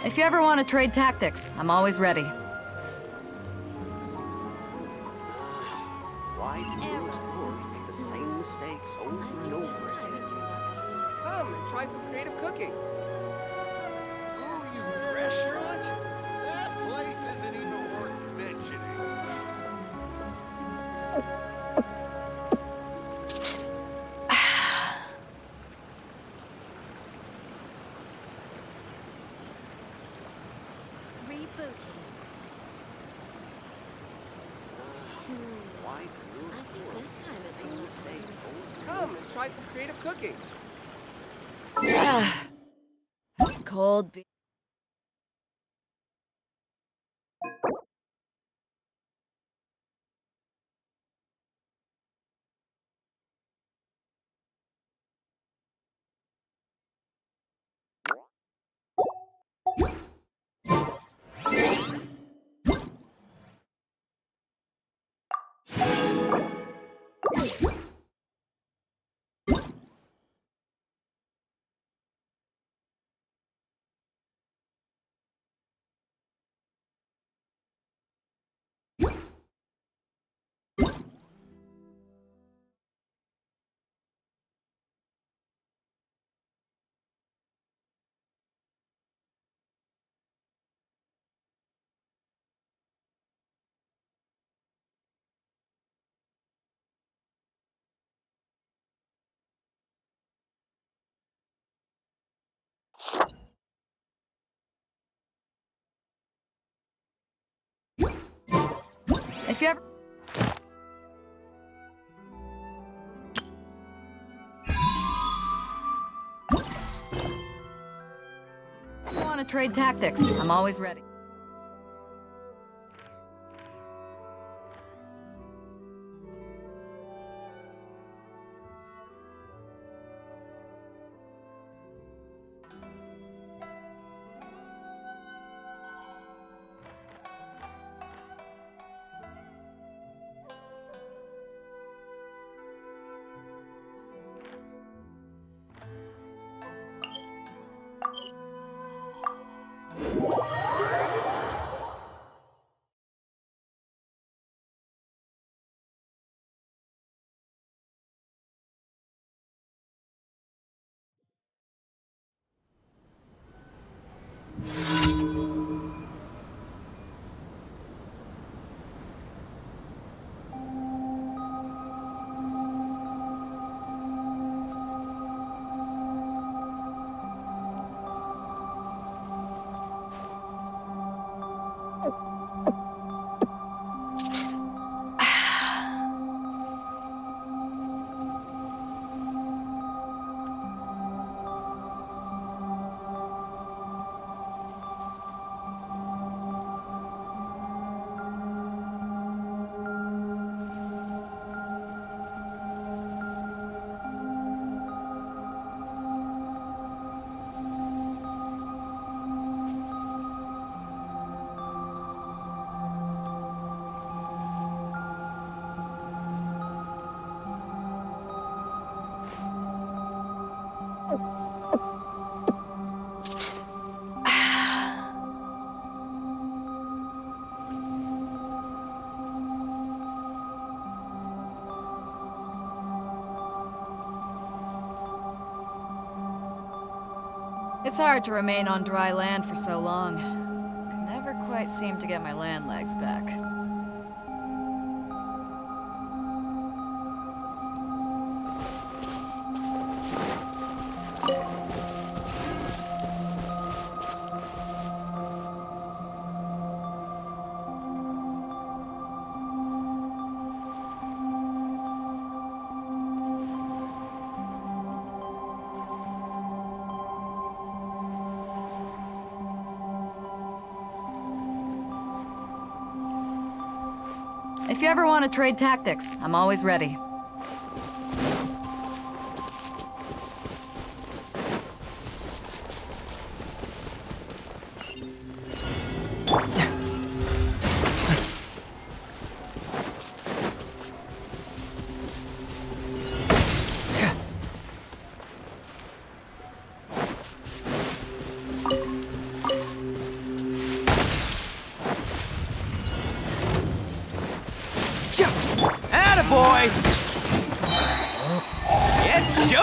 If you ever want to trade tactics, I'm always ready. Why do new explorers make the same mistakes over and over again? Come and try some creative cooking. Oh, you restaurant? That place isn't even worth mentioning. Rebooting. Why do new I think explorers this time make the it same will. mistakes over and Come and try some creative cooking. Cold beer. If you ever want to trade tactics, I'm always ready. It's hard to remain on dry land for so long. Can never quite seem to get my land legs back. If you ever want to trade tactics, I'm always ready.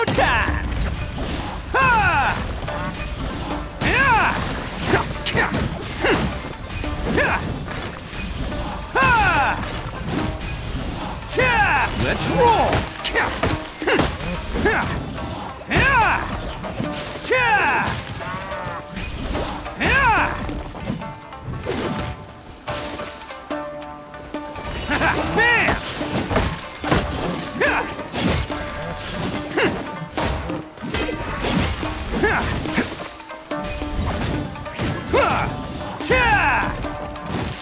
showtime! Ha! Yeah! Ha! Cha! Let's roll! Yeah! Cha! Yeah! Bam! Yeah! Cha! Yeah!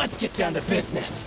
Let's get down to business.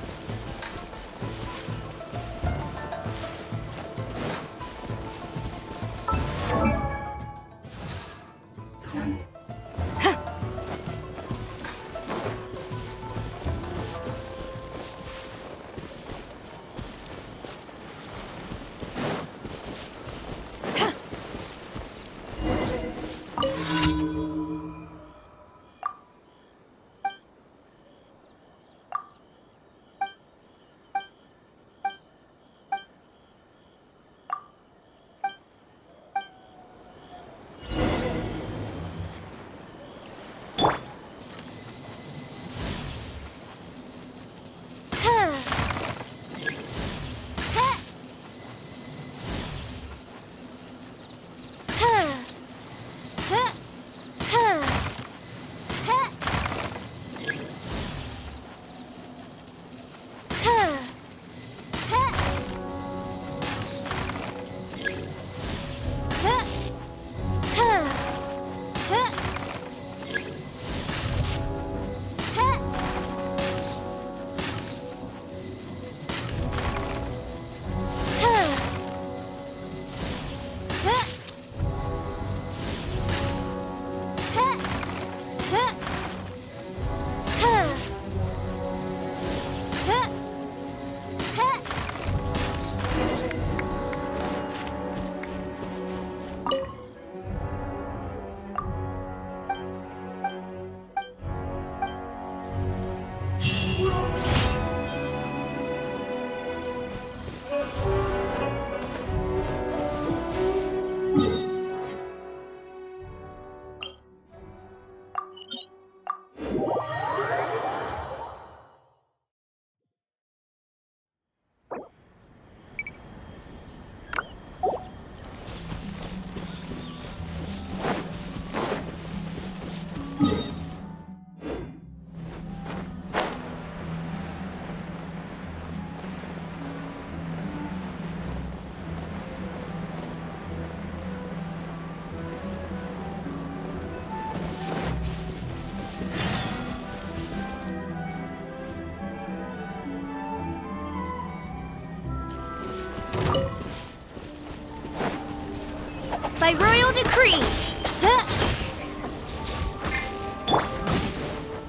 By royal decree.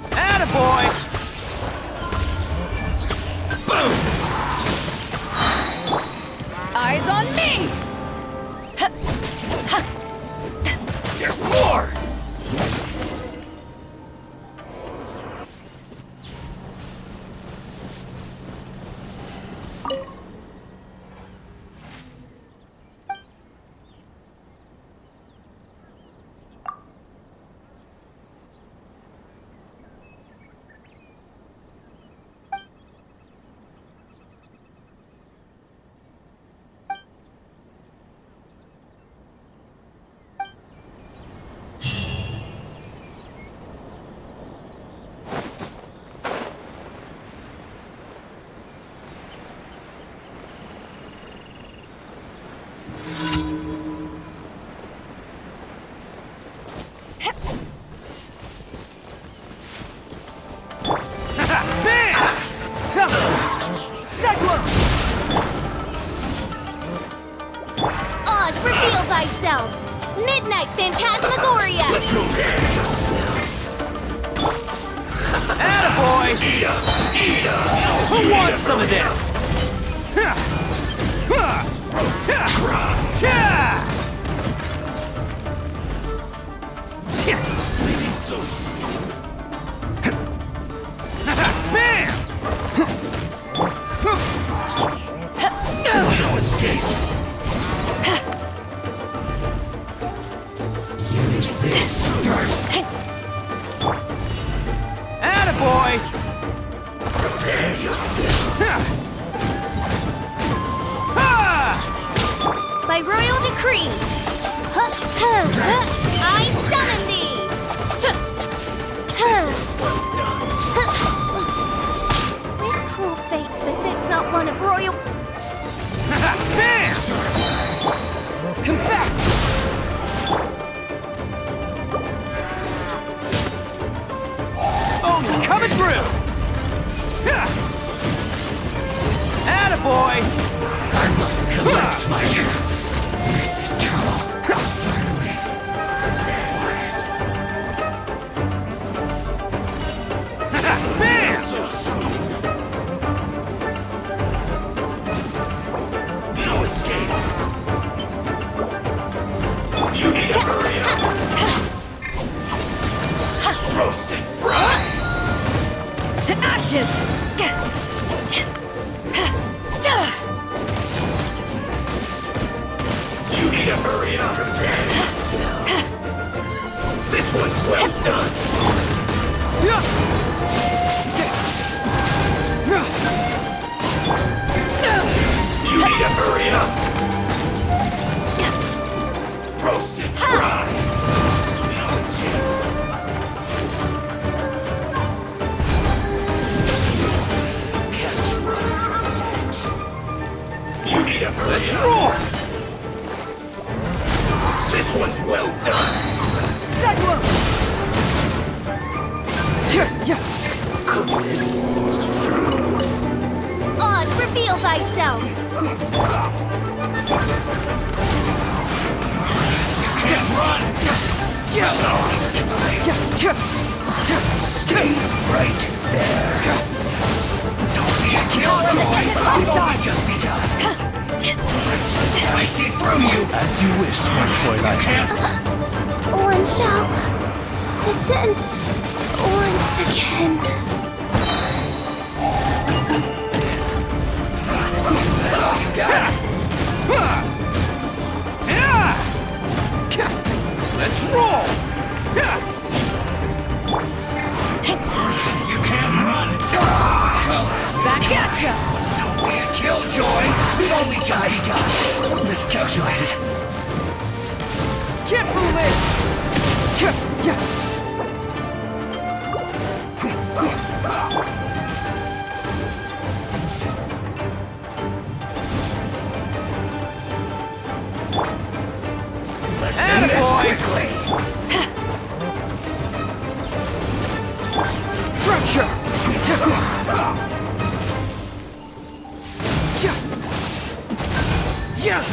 Attaboy! Boom! Eyes on me! There's more! Oz, reveal thyself! Midnight Phantasmagoria! Attaboy! Who wants some of this? Bam! No escape. Use this first. Attaboy! Prepare yourself. By royal decree! I summon thee! This cruel fate befits not one of royal... Bam! Confess! Oh, coming through! Attaboy! I must collect my... This is trouble. Finally. Bam! So soon. No escape. You need to hurry up. Roast and fry. To ashes! You need to hurry up. Prepare yourself. This one's well done. You need to hurry up. Roast and fry. No escape. Can't run from it. You need to hurry Let's up. roll! This one's well done. Cyclone! Cook this through. Oz, reveal thyself! Can't run. Stay right there. Don't be a killjoy. You've only just begun. I see through you. As you wish, my Fräulein. One shall descend once again. You got it. Let's roll! You can't run. Well, Back at ya! don't be a killjoy. We've only just begun. Miscalculated. Can't fool me! Let's end this quickly. Fracture! Yeah!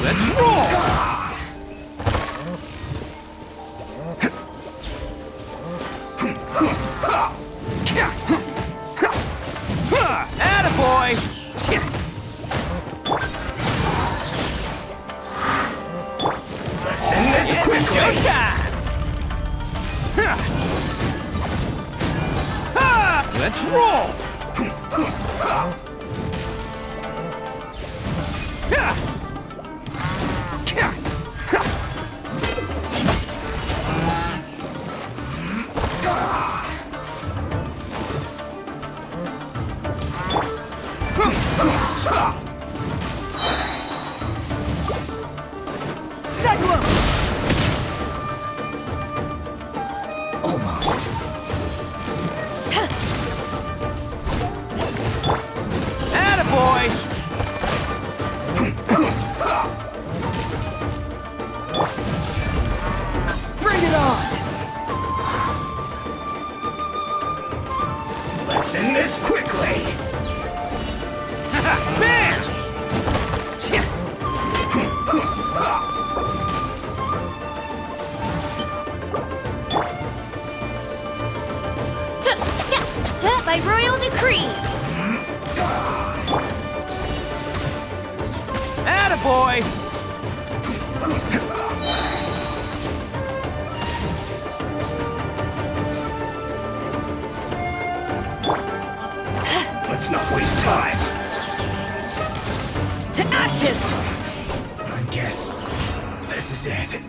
Let's roll! Attaboy! Let's end this It's quickly. showtime! Let's roll! Cyclone! Almost. Attaboy! Bring it on! Let's end this quickly. Bam! By royal decree! Attaboy! Let's not waste time. To ashes! I guess this is it.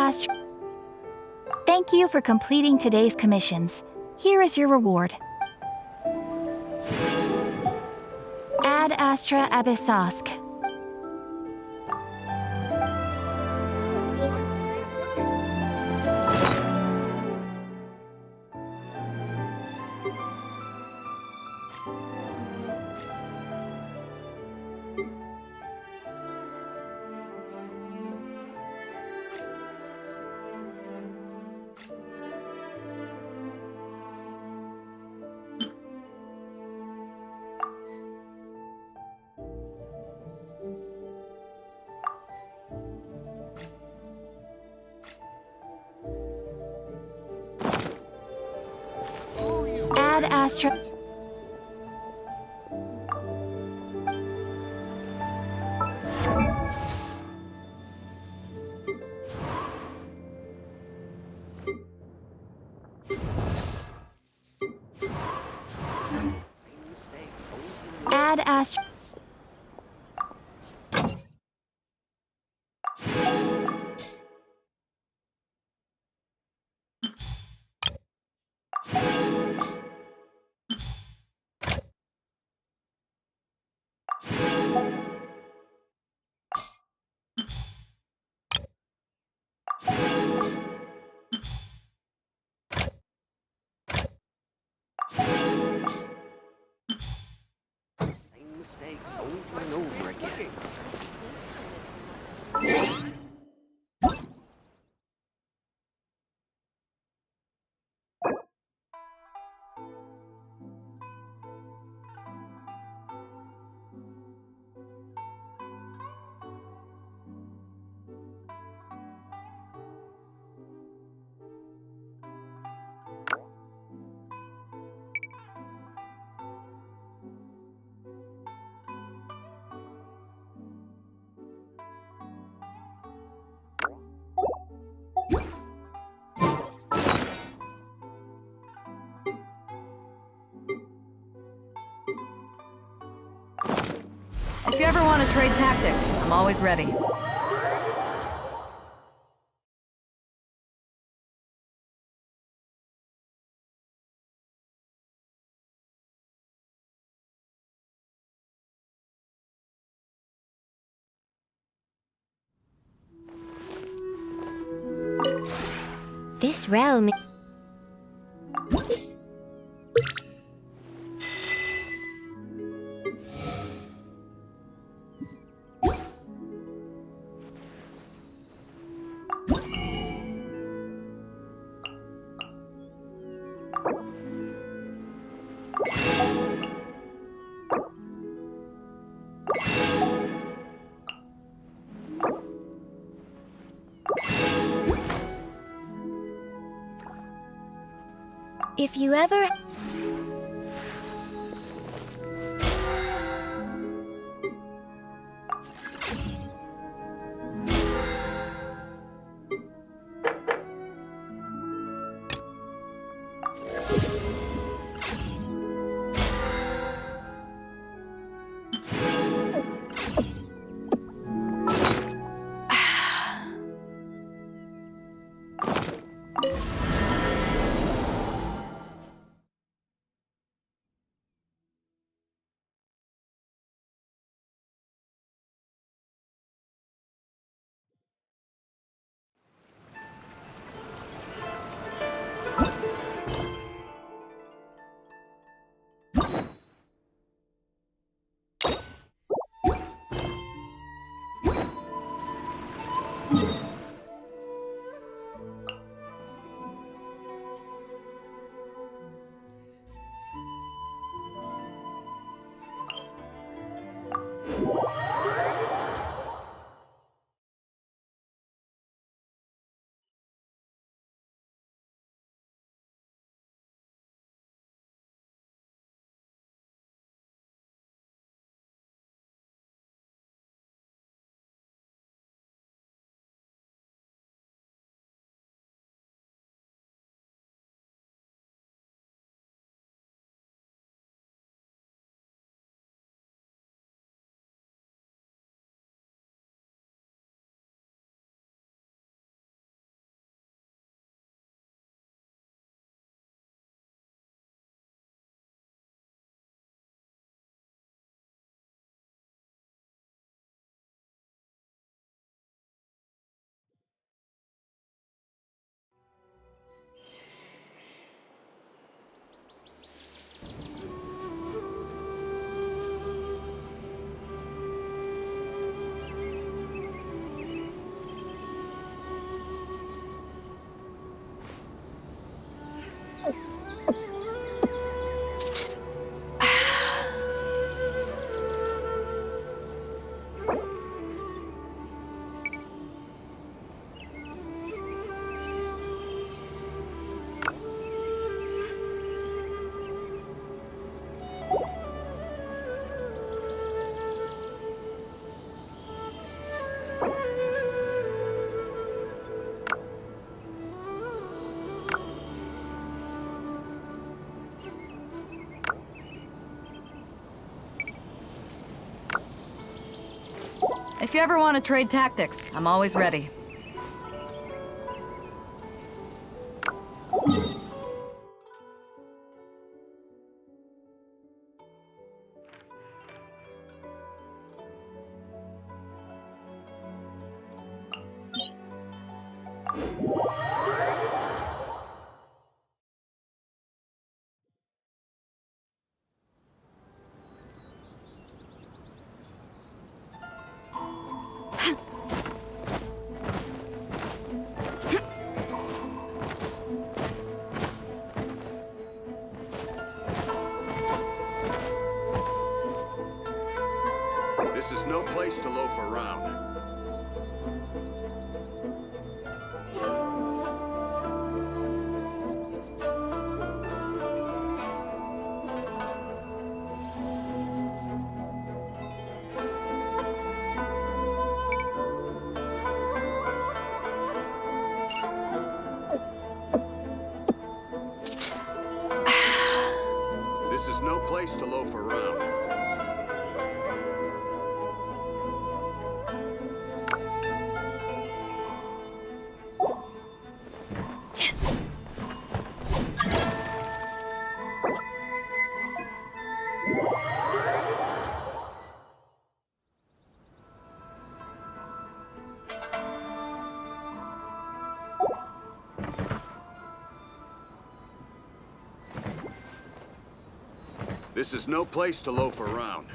Astra. Thank you for completing today's commissions. Here is your reward. Ad Astra Abyssosk. Try some creative cooking. Oh, you Ad Astra. Same mistakes over and Ad Astra. same mistakes over and over again. Cooking. If you ever want to trade tactics, I'm always ready. This realm. If you ever... If you ever want to trade tactics, I'm always ready. This is no place to loaf around. This is no place to loaf around. This is no place to loaf around.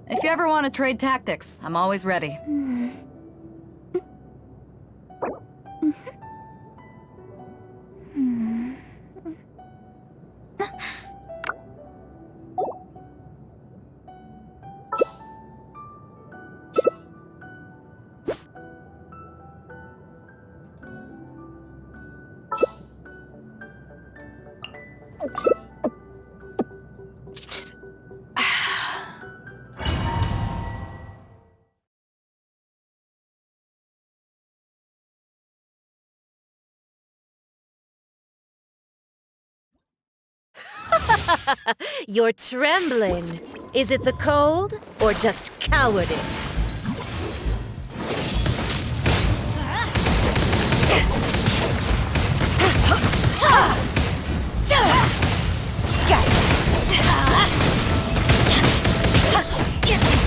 If you ever want to trade tactics, I'm always ready. You're trembling. Is it the cold or just cowardice?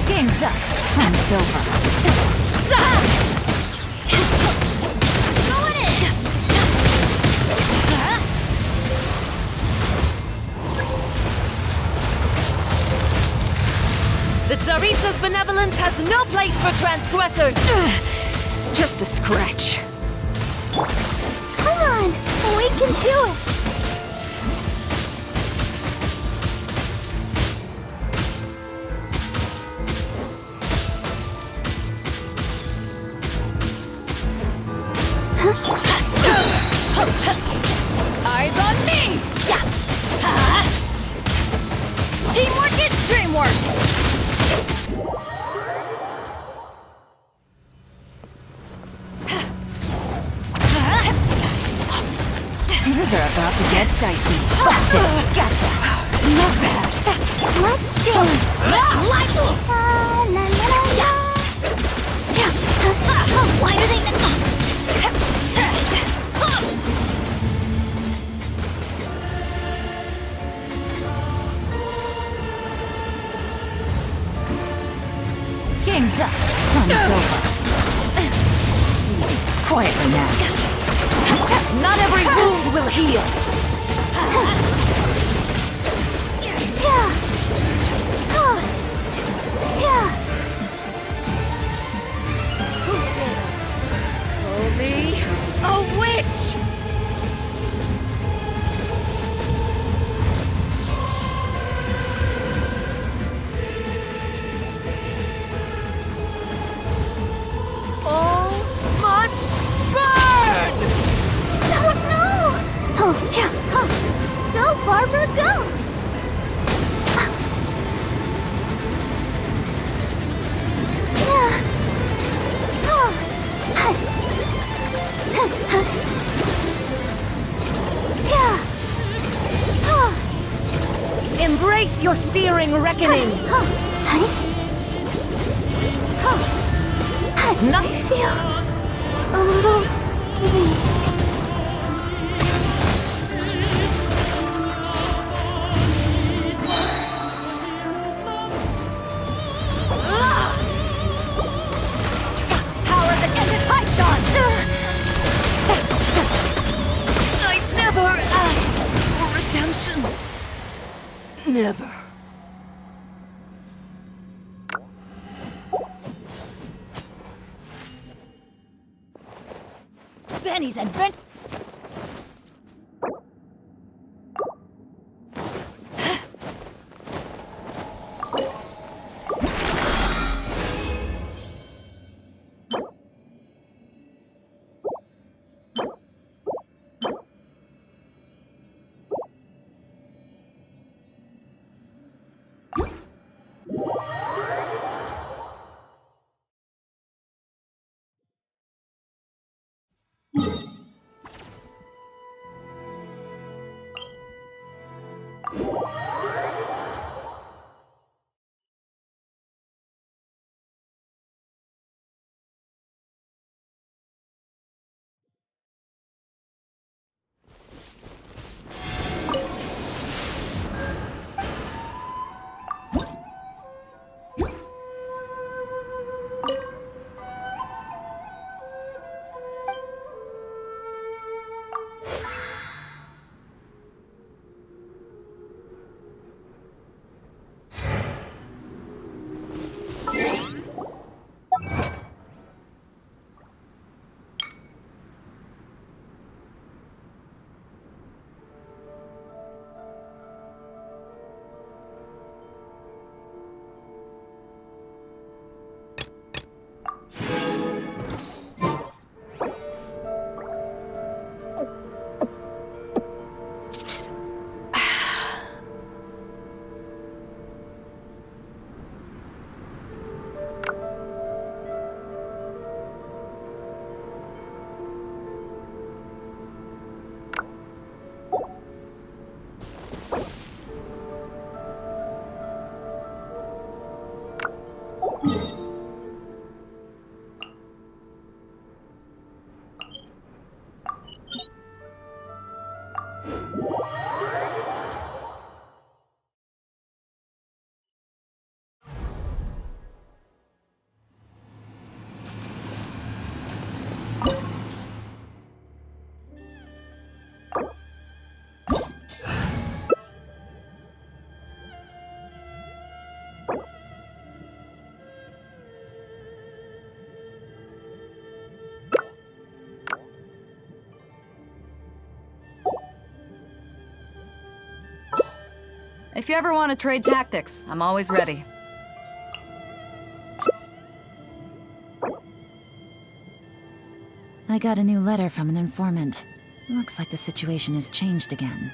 Game's up. Time's over. The Tsaritsa's benevolence has no place for transgressors! Just a scratch. Come on! We can do it! Eyes on me! Teamwork is dreamwork! Things are about to get dicey. Busted. Gotcha. Not bad. Let's dance! Like La la la la! Why do they not? Game's up. Time's over. Easy. Quietly now. Not every wound will heal! Who dares call me a witch? All must burn! Oh no! Oh, yeah. Embrace your searing reckoning! I feel a little weak. Power that isn't hyped on! I never asked for redemption. Never. Benny's adventure. If you ever want to trade tactics, I'm always ready. I got a new letter from an informant. Looks like the situation has changed again.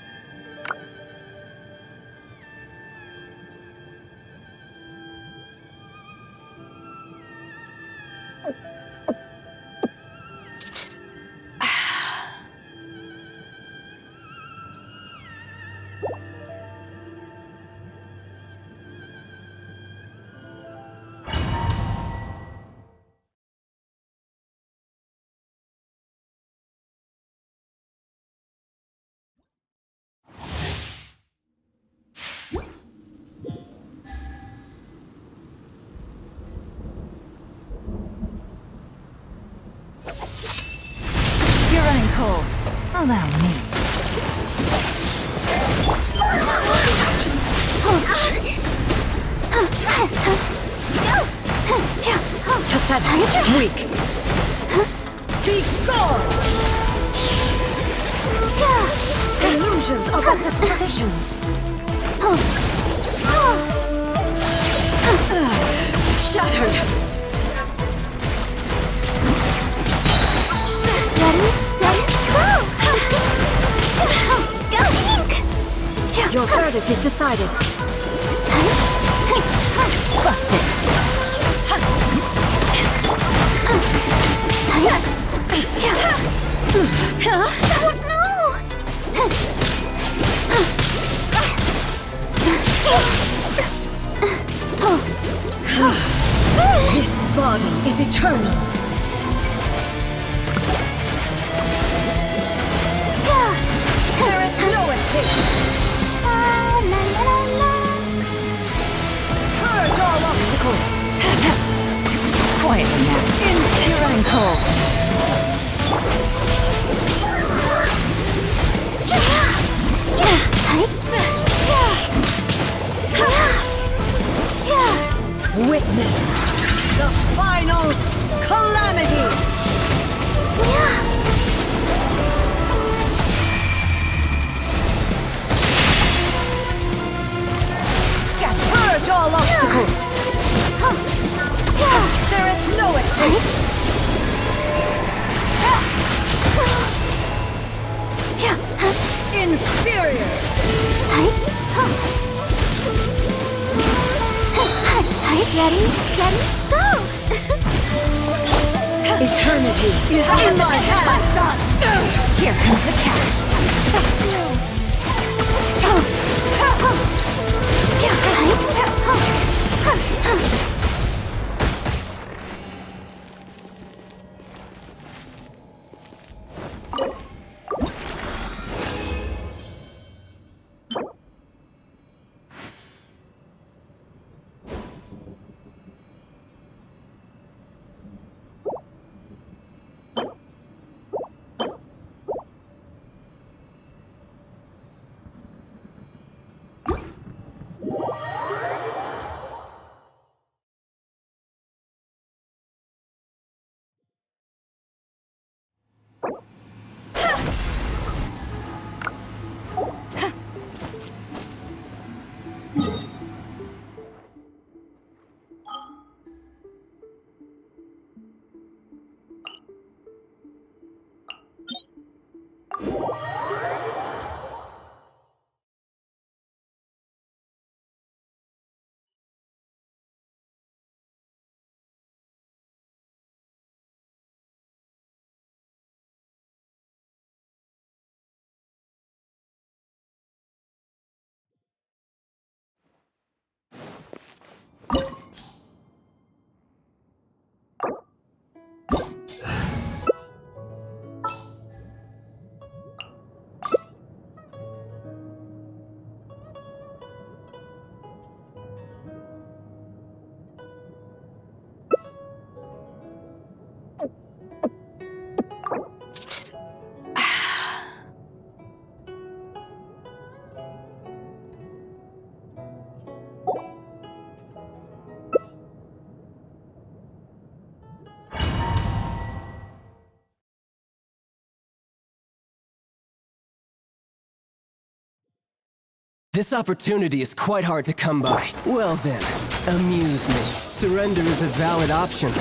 You're running cold. Allow me. Pathetic. Weak. Be gone! Illusions of our dispositions. Shattered. Steady, go! Go, Ink! Your verdict is decided. Busted. Oh, no! body is eternal. There is no escape. Purge all obstacles. Quietly now. Pure and cold. Witness the final calamity. Purge all obstacles. There is no escape. Inferior. Ready, steady, go! Eternity is in my hand. Here comes the catch. This opportunity is quite hard to come by. Well then, amuse me. Surrender is a valid option.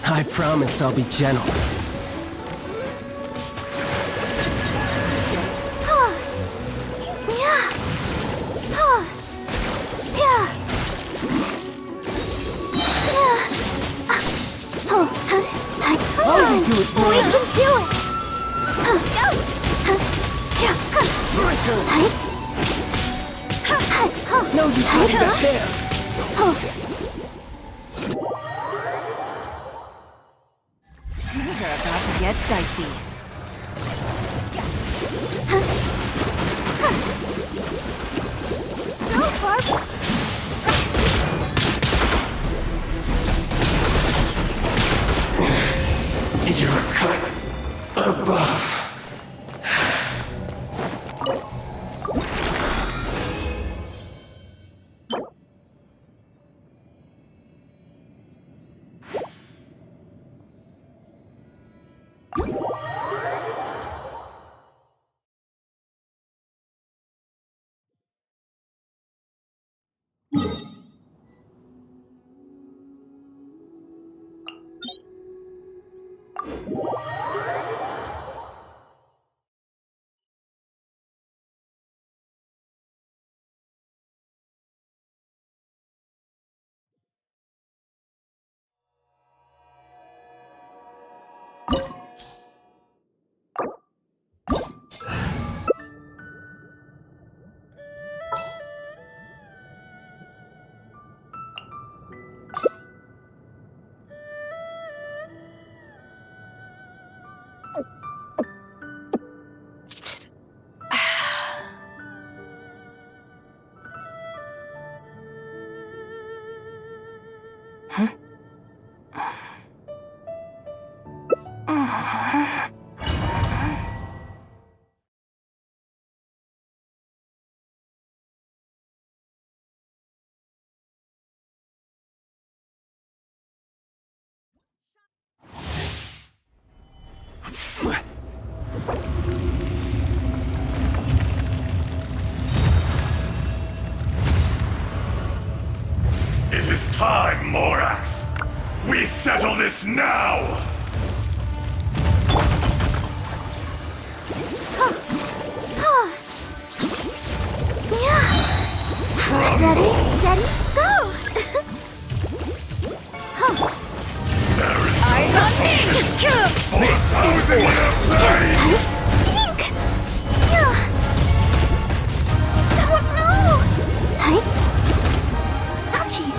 I promise I'll be gentle. All you do is We can do it! my turn. No use holding back there. Things are about to get dicey. Go, Barb! You're a cut above. It is time, Morax! We settle this now! Ready, steady, go! There is Eyes on me! this is pain! Ink! Don't know! Ouchie!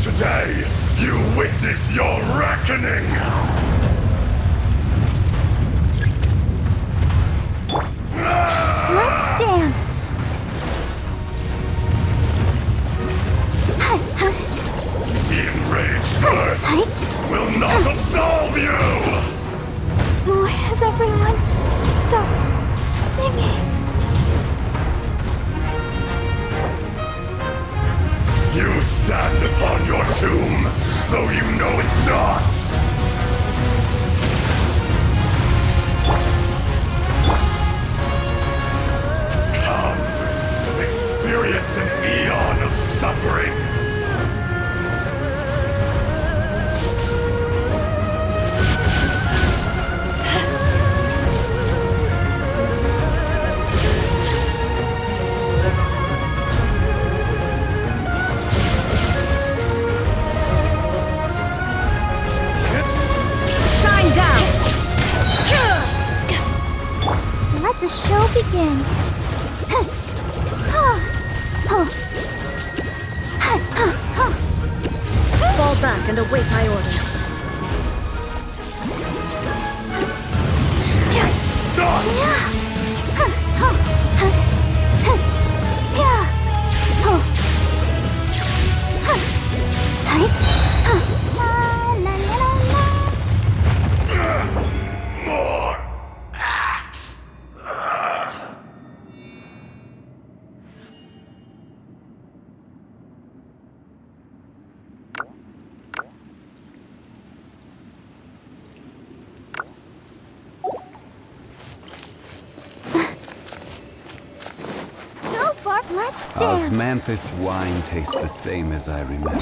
Today, you witness your reckoning! Let's dance! The enraged earth will not absolve you! Has everyone stopped singing? You stand upon your tomb, though you know it not! Come, experience an eon of suffering! Shine down! Let the show begin. Fall back and await my orders. More axe! Go, Barb, let's dance! Osmanthus wine tastes the same as I remember.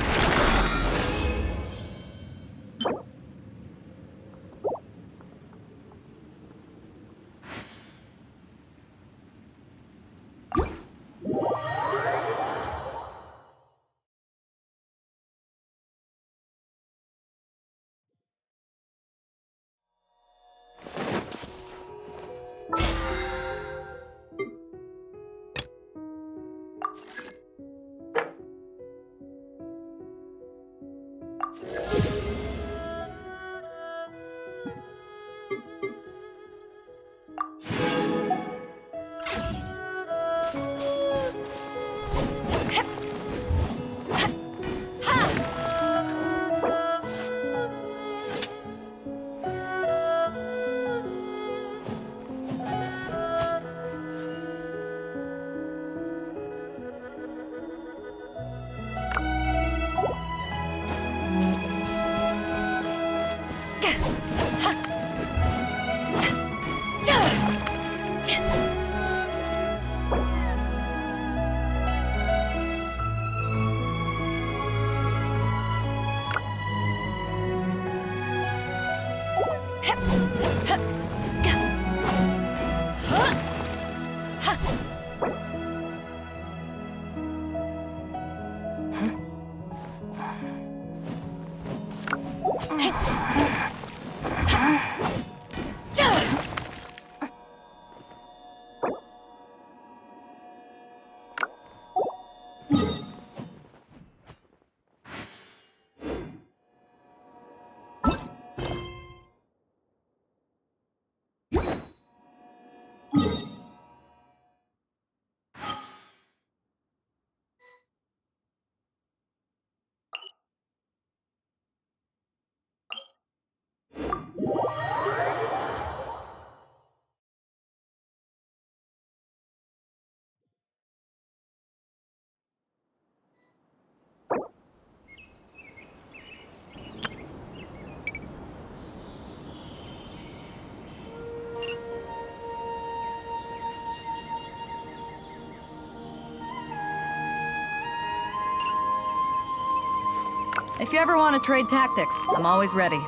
If you ever want to trade tactics, I'm always ready.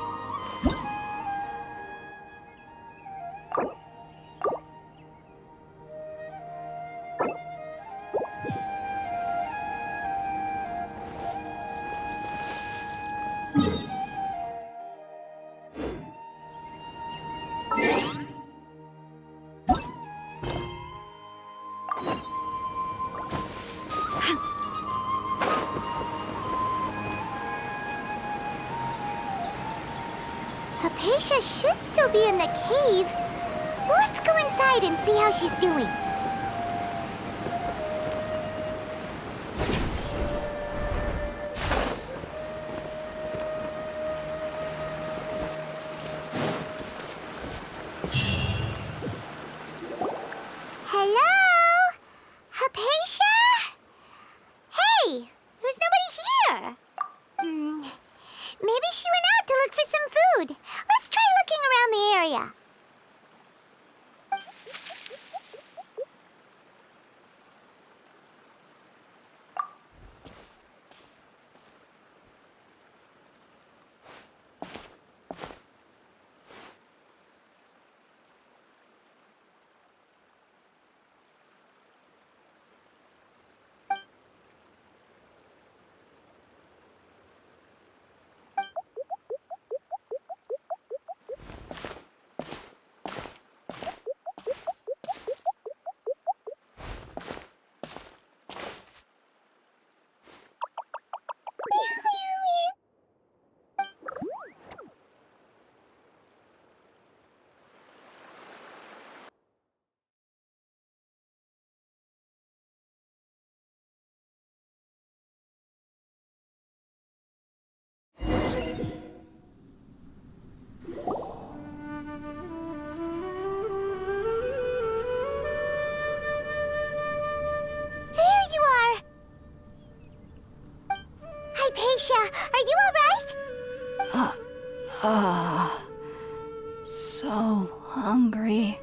Hypatia should still be in the cave. Let's go inside and see how she's doing. Hello? Hypatia? Hey, there's nobody here. Maybe she went out to look for some food. Let's try looking around the area. There you are! Hypatia, are you alright? So hungry.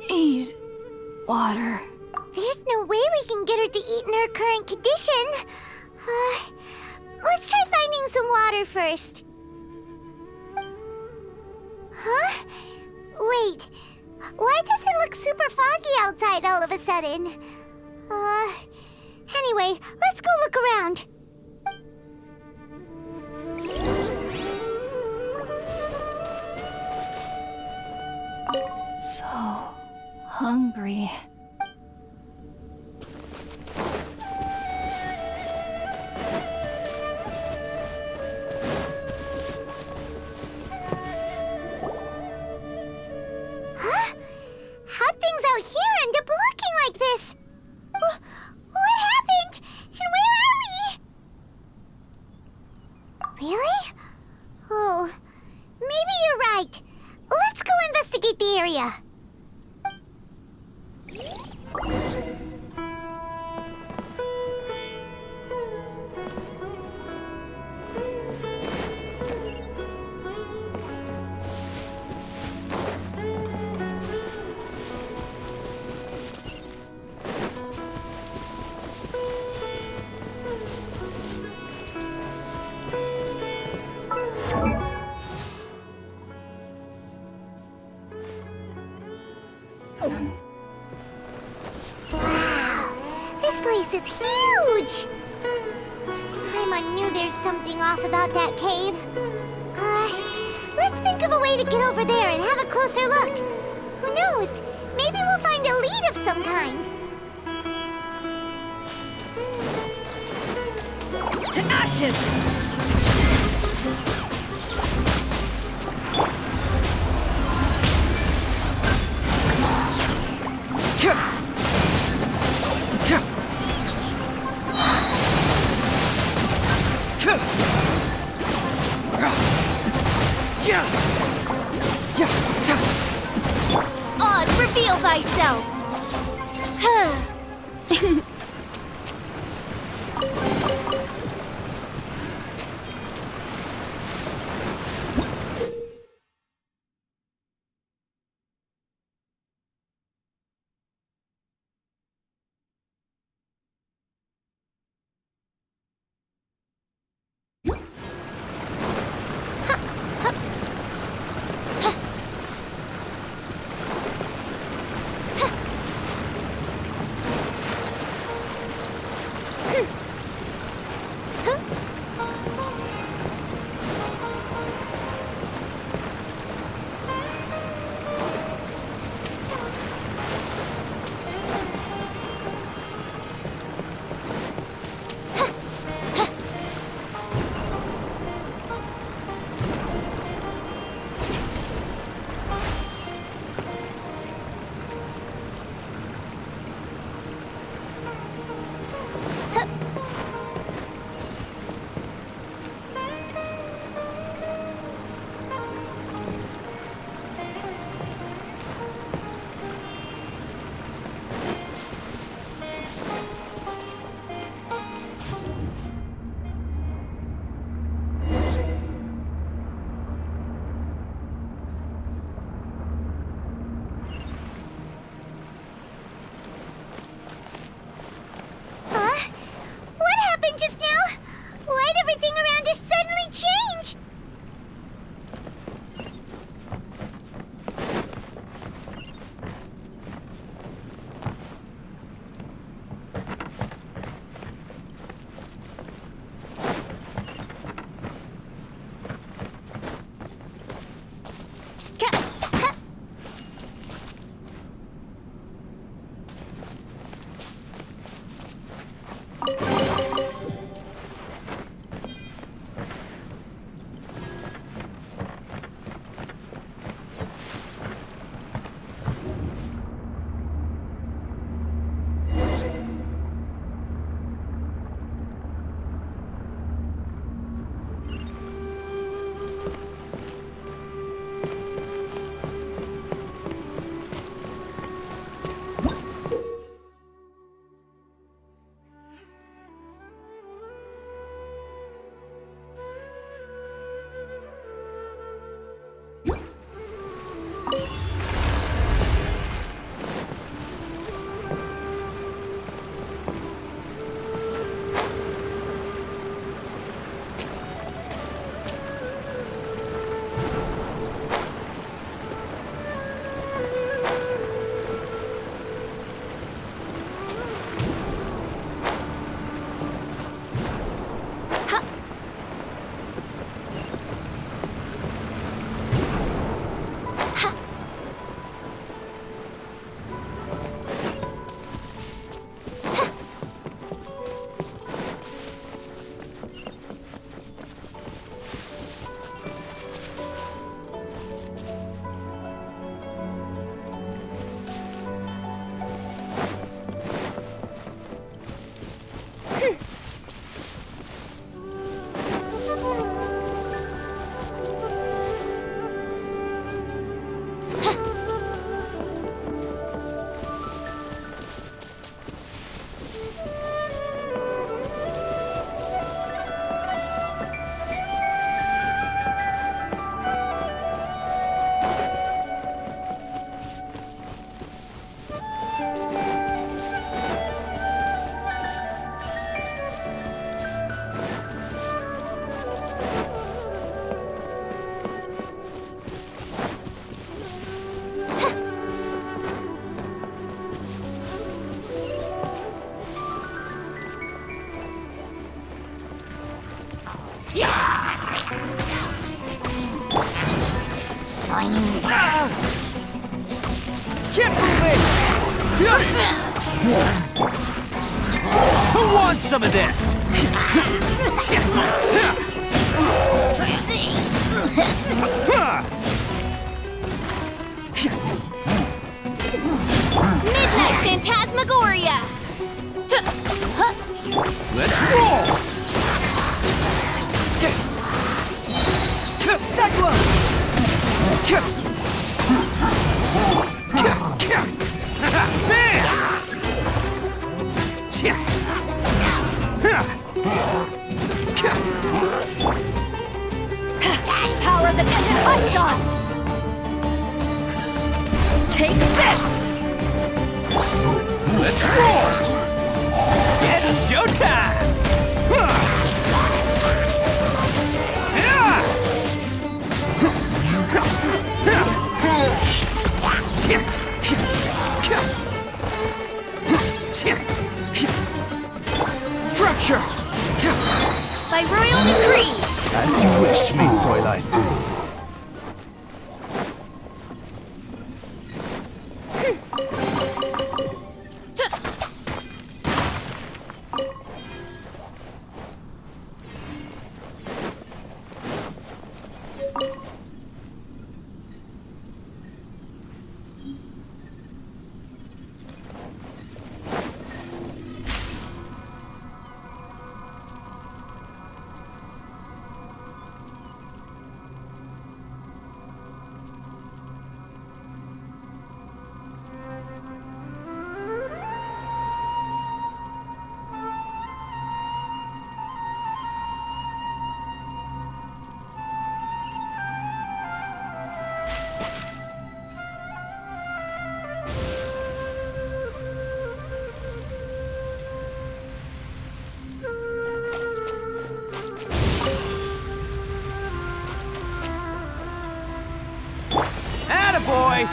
Need water. There's no way we can get her to eat in her current condition. Let's try finding some water first. Huh? Wait. Why does it look super foggy outside all of a sudden? Anyway, let's go look around. So hungry. Huh? How'd things out here end up looking like this? What happened? And where are we? Really? Oh, maybe you're right. Let's go investigate the area. Wow, this place is huge! Paimon knew there's something off about that cave. Let's think of a way to get over there and have a closer look. Who knows? Maybe we'll find a lead of some kind. To ashes! Oz, reveal thyself! Keep moving! Who wants some of this? Midnight Phantasmagoria! Let's roll! Cyclone! Power the Python! Take this! Let's roll! It's showtime! Fracture! By royal decree! As you wish, me Fräulein. Attaboy!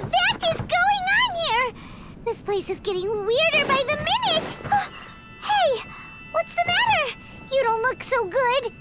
What is going on here? This place is getting weirder by the minute! Hey! What's the matter? You don't look so good!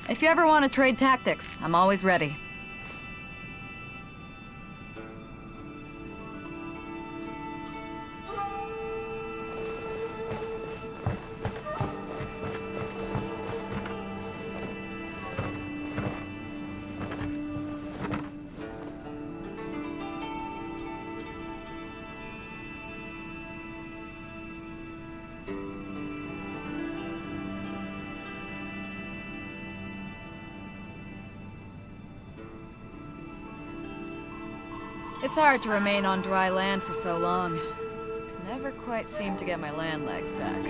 If you ever want to trade tactics, I'm always ready. It's hard to remain on dry land for so long. Can never quite seem to get my land legs back.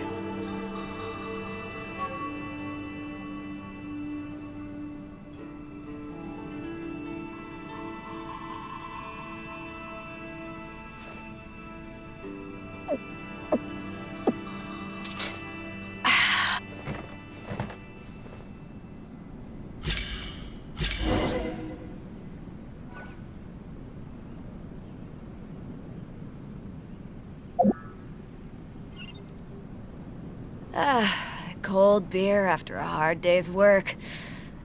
Cold beer after a hard day's work.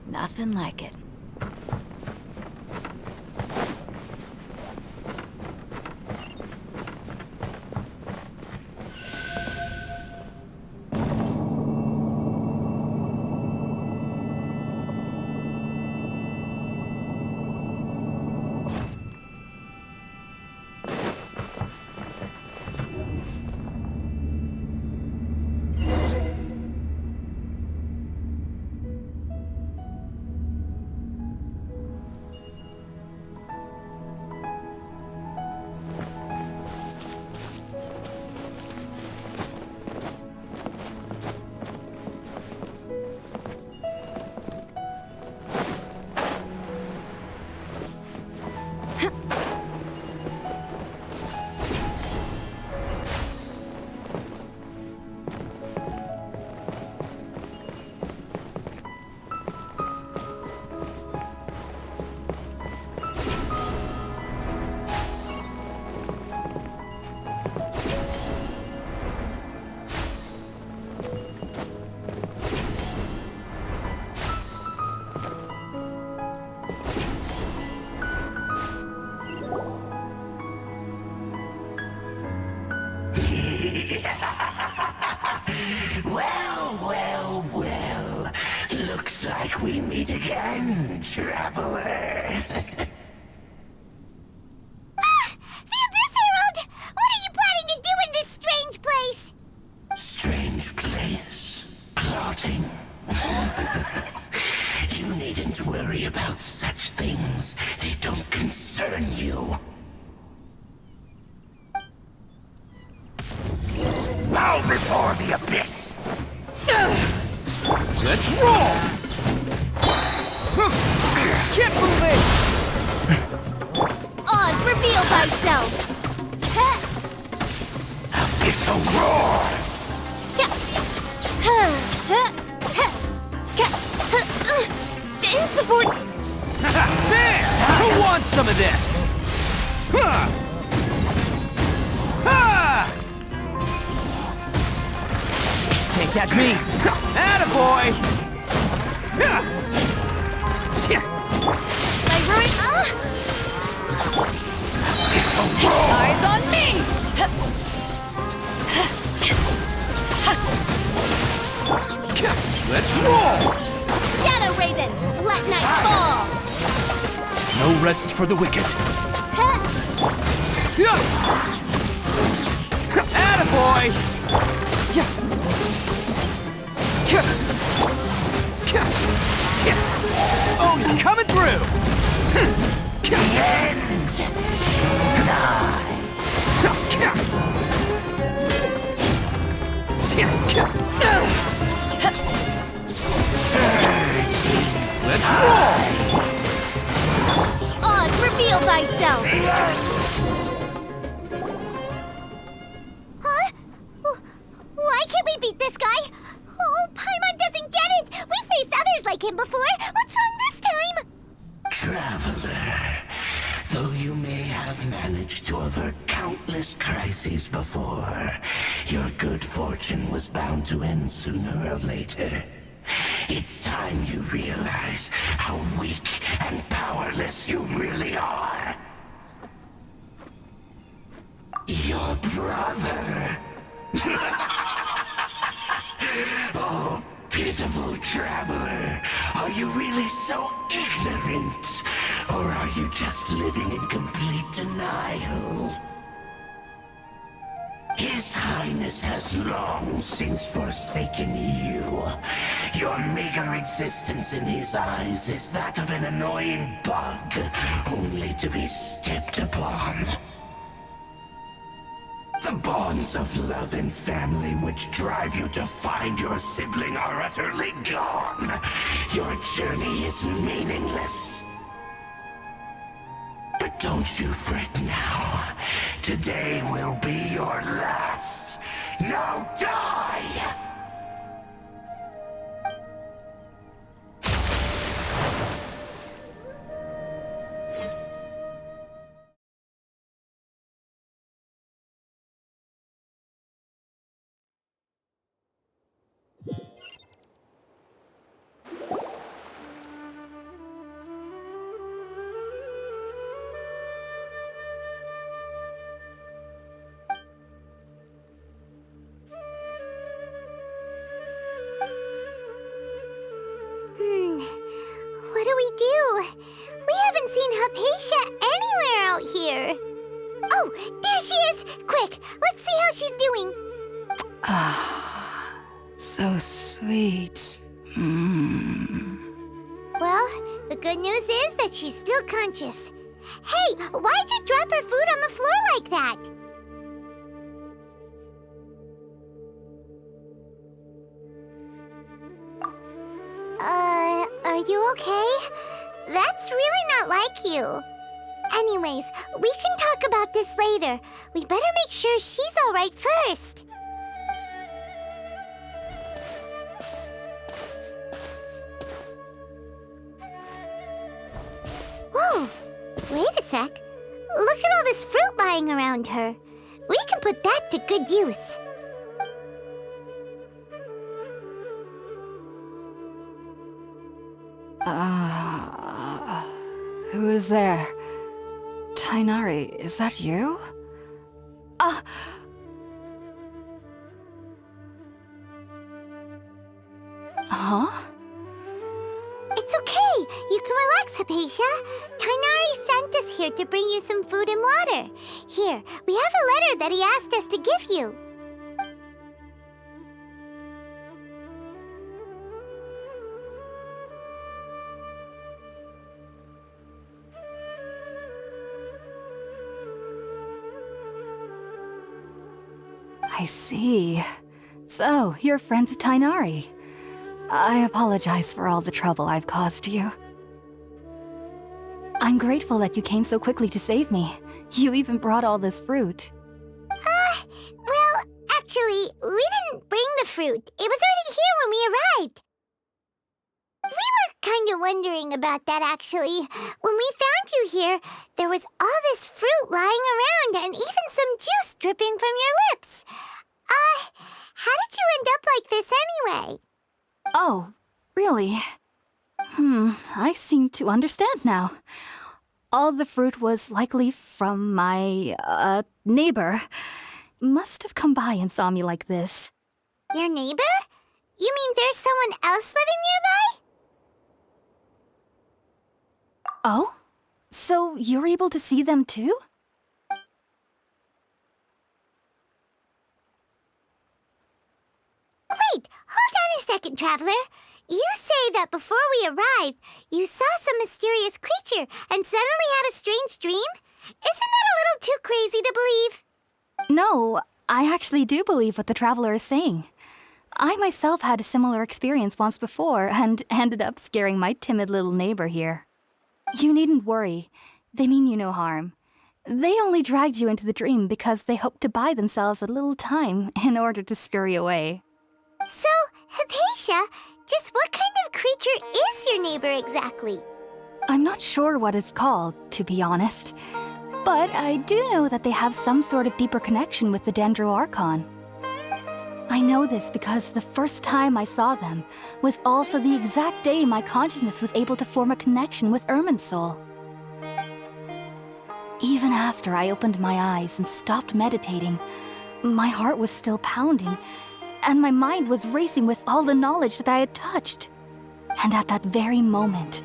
Nothing like it. Well. Looks like we meet again, traveler. The Abyss Herald! What are you planning to do in this strange place? Strange place? Plotting? You needn't worry about such things. They don't concern you. Bow before the Abyss! Let's roll! Keep moving! Oz, reveal thyself! Abyssal roar! Insubordinate! There! Who wants some of this? Can't catch me! Attaboy! Eyes on me! Let's roll! Shadow Raven, let night fall! No rest for the wicked. Attaboy! Oh, you're coming through! The end! Let's roll! Oz, reveal thyself! Huh? Why can't we beat this guy? Oh, Paimon doesn't get it! We faced others like him before! What's wrong this time? Traveler, though you may have managed to avert countless crises before, your good fortune was bound to end sooner or later. It's time you realize how weak and powerless you really are. Your brother. Oh, pitiful traveler. Are you really so ignorant? Or are you just living in complete denial? His Highness has long since forsaken you. Your meager existence in his eyes is that of an annoying bug, only to be stepped upon. The bonds of love and family which drive you to find your sibling are utterly gone. Your journey is meaningless. But don't you fret now. Today will be your last. Now die! What do we do? We haven't seen Hypatia anywhere out here. Oh, there she is! Quick, let's see how she's doing. Ah, so sweet. Well, the good news is that she's still conscious. Hey, why'd you drop her food on the floor like that? Are you okay? That's really not like you. Anyways, we can talk about this later. We better make sure she's all right first. Whoa, wait a sec. Look at all this fruit lying around her. We can put that to good use. Who is there? Tainari, is that you? Huh? It's okay. You can relax, Hypatia. Tainari sent us here to bring you some food and water. Here, we have a letter that he asked us to give you. I see. So, you're friends of Tainari. I apologize for all the trouble I've caused you. I'm grateful that you came so quickly to save me. You even brought all this fruit. Well, actually, we didn't bring the fruit. It was already here when we arrived. We were kind of wondering about that, actually. When we found you here, there was all this fruit lying around and even some juice dripping from your lips. How did you end up like this anyway? Oh, really? I seem to understand now. All the fruit was likely from my, neighbor. Must have come by and saw me like this. Your neighbor? You mean there's someone else living nearby? Oh? So you're able to see them too? Wait, hold on a second, Traveler. You say that before we arrived, you saw some mysterious creature and suddenly had a strange dream? Isn't that a little too crazy to believe? No, I actually do believe what the Traveler is saying. I myself had a similar experience once before and ended up scaring my timid little neighbor here. You needn't worry. They mean you no harm. They only dragged you into the dream because they hoped to buy themselves a little time in order to scurry away. So, Hypatia, just what kind of creature is your neighbor exactly? I'm not sure what it's called, to be honest. But I do know that they have some sort of deeper connection with the Dendro Archon. I know this because the first time I saw them was also the exact day my consciousness was able to form a connection with Irminsul. Even after I opened my eyes and stopped meditating, my heart was still pounding, and my mind was racing with all the knowledge that I had touched. And at that very moment,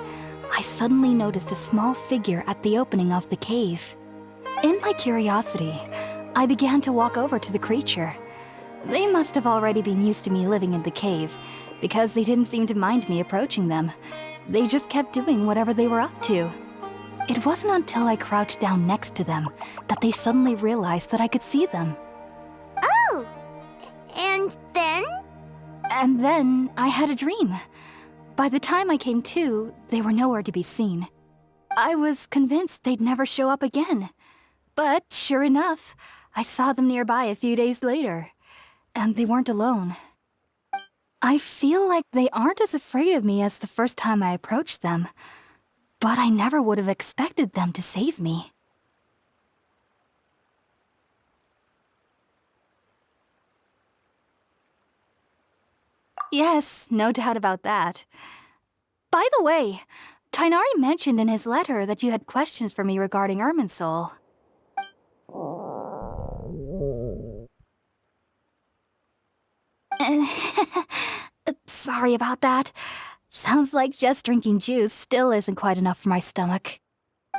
I suddenly noticed a small figure at the opening of the cave. In my curiosity, I began to walk over to the creature. They must have already been used to me living in the cave, because they didn't seem to mind me approaching them. They just kept doing whatever they were up to. It wasn't until I crouched down next to them that they suddenly realized that I could see them. Oh! And then? And then I had a dream. By the time I came to, they were nowhere to be seen. I was convinced they'd never show up again. But sure enough, I saw them nearby a few days later. And they weren't alone. I feel like they aren't as afraid of me as the first time I approached them. But I never would have expected them to save me. Yes, no doubt about that. By the way, Tainari mentioned in his letter that you had questions for me regarding Irminsul. Sorry about that. Sounds like just drinking juice still isn't quite enough for my stomach.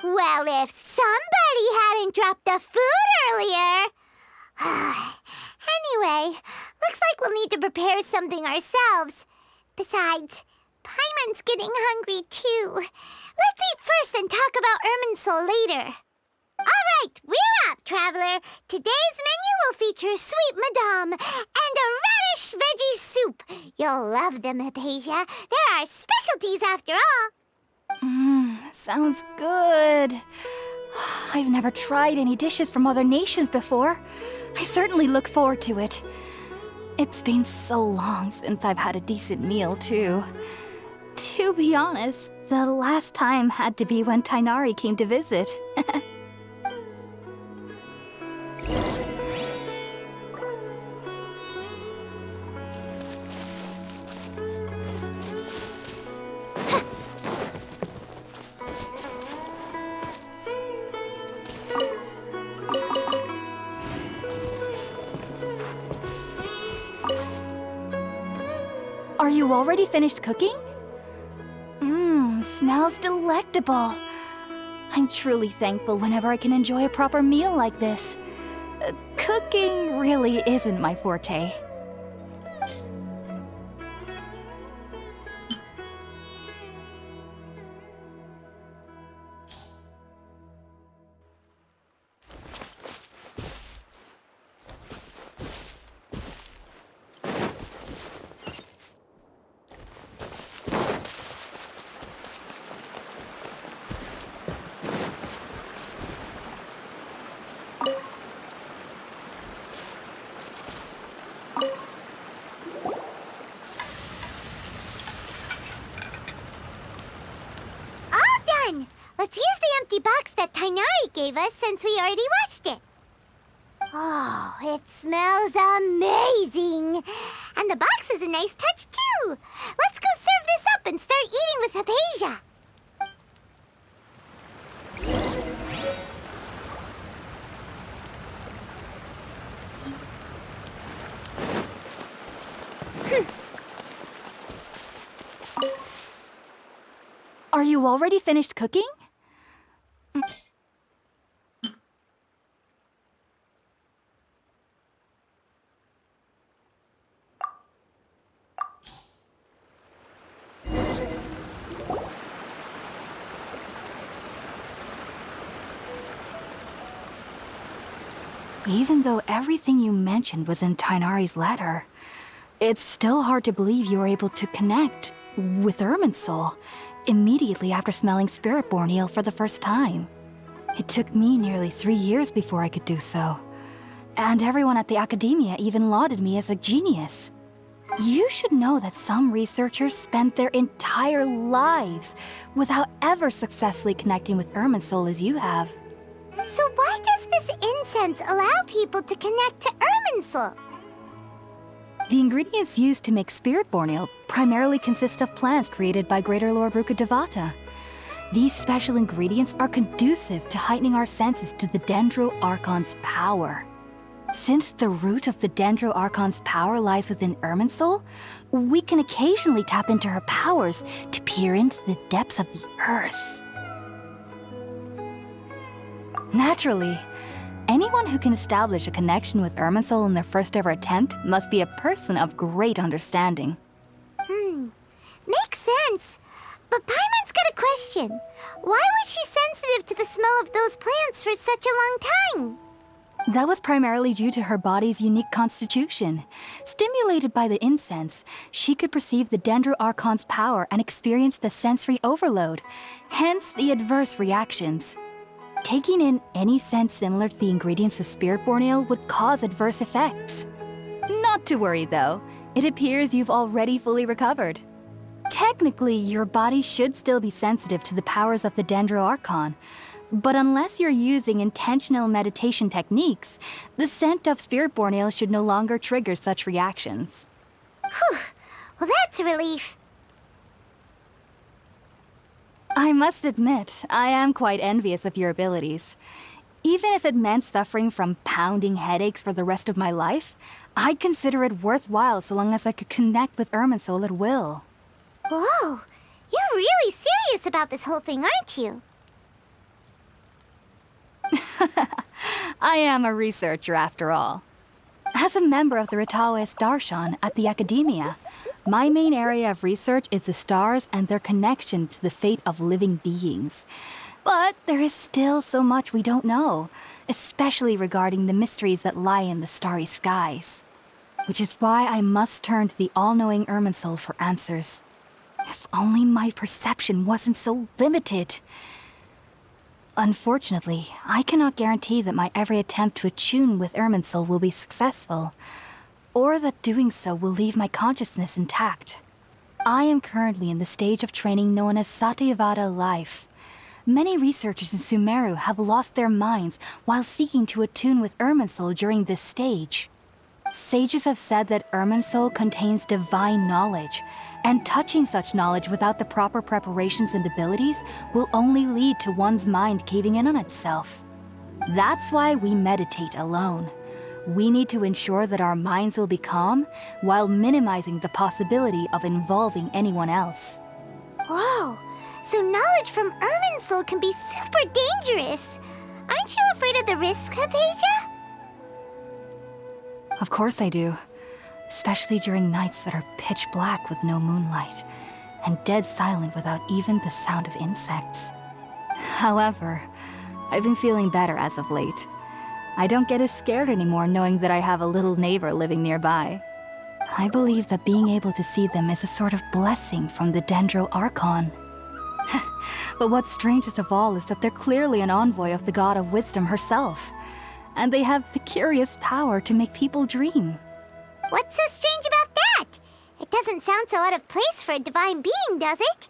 Well, if somebody hadn't dropped the food earlier... Anyway, looks like we'll need to prepare something ourselves. Besides, Paimon's getting hungry too. Let's eat first and talk about Irminsul later. All right, we're up, Traveler. Today's menu will feature sweet madame and a radish veggie soup. You'll love them, Hypatia. They're our specialties after all. Sounds good. I've never tried any dishes from other nations before. I certainly look forward to it. It's been so long since I've had a decent meal, too. To be honest, the last time had to be when Tainari came to visit. Are you already finished cooking? Smells delectable. I'm truly thankful whenever I can enjoy a proper meal like this. Cooking really isn't my forte. Let's use the empty box that Tainari gave us since we already washed it. Oh, it smells amazing. And the box is a nice touch, too. Let's go serve this up and start eating with Hypatia. Are you already finished cooking? Even though everything you mentioned was in Tainari's letter, it's still hard to believe you were able to connect with Irminsul immediately after smelling Spiritborn eel for the first time. It took me nearly 3 years before I could do so. And everyone at the academia even lauded me as a genius. You should know that some researchers spent their entire lives without ever successfully connecting with Irminsul as you have. So why does this incense allow people to connect to Irminsul? The ingredients used to make spirit-born ale primarily consist of plants created by Greater Lord Rukadevata. These special ingredients are conducive to heightening our senses to the Dendro Archon's power. Since the root of the Dendro Archon's power lies within Irminsul, we can occasionally tap into her powers to peer into the depths of the earth. Naturally, anyone who can establish a connection with Irminsul in their first ever attempt must be a person of great understanding. Makes sense. But Paimon's got a question. Why was she sensitive to the smell of those plants for such a long time? That was primarily due to her body's unique constitution. Stimulated by the incense, she could perceive the Dendro Archon's power and experience the sensory overload, hence the adverse reactions. Taking in any scent similar to the ingredients of Spirit-born Ale would cause adverse effects. Not to worry though, it appears you've already fully recovered. Technically, your body should still be sensitive to the powers of the Dendro Archon, but unless you're using intentional meditation techniques, the scent of Spirit-born Ale should no longer trigger such reactions. Whew. Well, that's a relief. I must admit, I am quite envious of your abilities. Even if it meant suffering from pounding headaches for the rest of my life, I'd consider it worthwhile so long as I could connect with Irminsul at will. Whoa, you're really serious about this whole thing, aren't you? I am a researcher after all. As a member of the Ritaoist Darshan at the Academia, my main area of research is the stars and their connection to the fate of living beings. But there is still so much we don't know, especially regarding the mysteries that lie in the starry skies. Which is why I must turn to the all-knowing Irminsul for answers. If only my perception wasn't so limited. Unfortunately, I cannot guarantee that my every attempt to attune with Irminsul will be successful, or that doing so will leave my consciousness intact. I am currently in the stage of training known as Satyavada life. Many researchers in Sumeru have lost their minds while seeking to attune with Irminsul during this stage. Sages have said that Irminsul contains divine knowledge, and touching such knowledge without the proper preparations and abilities will only lead to one's mind caving in on itself. That's why we meditate alone. We need to ensure that our minds will be calm while minimizing the possibility of involving anyone else. Whoa, so knowledge from Irminsul can be super dangerous. Aren't you afraid of the risks, Hypatia? Of course I do. Especially during nights that are pitch black with no moonlight, and dead silent without even the sound of insects. However, I've been feeling better as of late. I don't get as scared anymore knowing that I have a little neighbor living nearby. I believe that being able to see them is a sort of blessing from the Dendro Archon. But what's strangest of all is that they're clearly an envoy of the God of Wisdom herself, and they have the curious power to make people dream. What's so strange about that? It doesn't sound so out of place for a divine being, does it?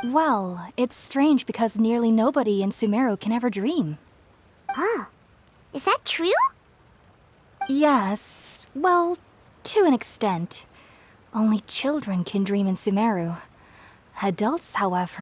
Well, it's strange because nearly nobody in Sumeru can ever dream. Oh, is that true? Yes, well, to an extent. Only children can dream in Sumeru. Adults, however,